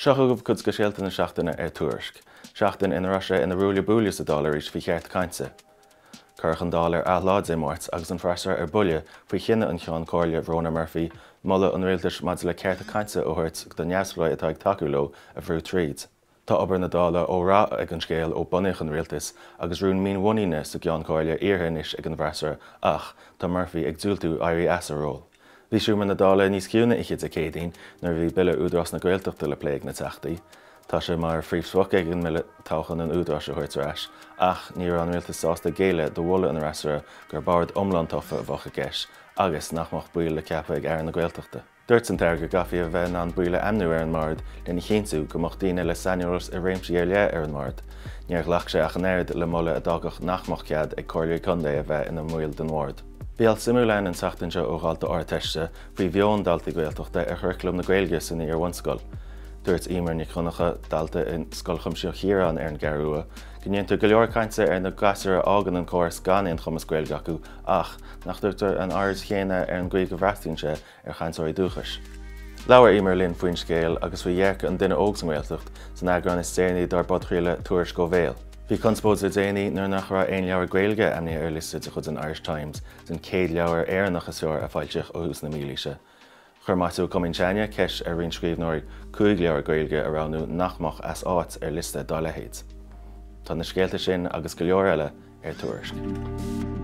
Seachtaine cuid go scéalta na seachtaine Tuairisc. Seachtain ina Russia ina rúla búla sa $, faoi cheart cainte. Curch an $, láid é mórt agus an freisar buile faoi chinne an cheann cóirle Rona Murphy mulla an rialtas mad le ceart cainte ó thuirt do neamhscoil atá ag takeú leo a bhrú tríd. Tá obair na dála ó rá ag an scéal ó bunich an rialtas agus rún mín bhuaíne sa ceann cóirle iarthanis ag an bhreisar ach tá Murphy ag dúiltú éirí as a ról. Bhí siúmar na dála níos ciúna ichiid a cédaoin nar bhí bille údras na Gaeltachta le pléig na teachtaí. Tá sé mar phríomhsmhuc ag an mille táchan an údras a chuirtar ach ní an rialtas sásta géile do bhla an rasara gur bard omlan tofa a bhacha gceis agus nachmach buile le ceapa ag air na Gaeltachta. Dúirt an teirge gafaí a bheith an buile amnú ar an mard lena chéintú go mbeadh daoine le seniors a réimsí ar le ar an mard. Níor ghlach sé ach an aird le molla a dagach nachmach cead ag cóirliú condé a bheith ina mhuil den mhord. Bhíal simúlainn an seachtain seo ó gáilta áirteiste faoi bheon daltaí Gaeltachta ar chuirclum na Gaeilge san ar bhanscoil. Dúirt imar ní chunacha dalta in scoilchum seo chiaran ar an gearúa, gníontar go leor cainte ar na gasar ágan an córas gan on chumas Gaeilge acu ach nach dúirtar an áras chéine ar an gcuid go bhreastaínse ar chainteoirí dúchas. Leabhar imar linn faoin scéal agus bhí dhearc an duine óg san Gaeltacht san agran is téanaí dar bodchriaile Tuairisc go bhéal. Bhí conspóid a déanaí nuair nach raibh aon leabhar Gaeilge amní ar listed a chud an Irish Times den céad leabhar éireannach is fearr a fáilteach ó hús na mílíse. Chur maitú cuminteine ceis ar rion scríbhneoir cuid leabhar Gaeilge a ránú nachmach as áit ar liste dá lehéid. Tá na scéalta sin agus go leor eile ar Tuairisc.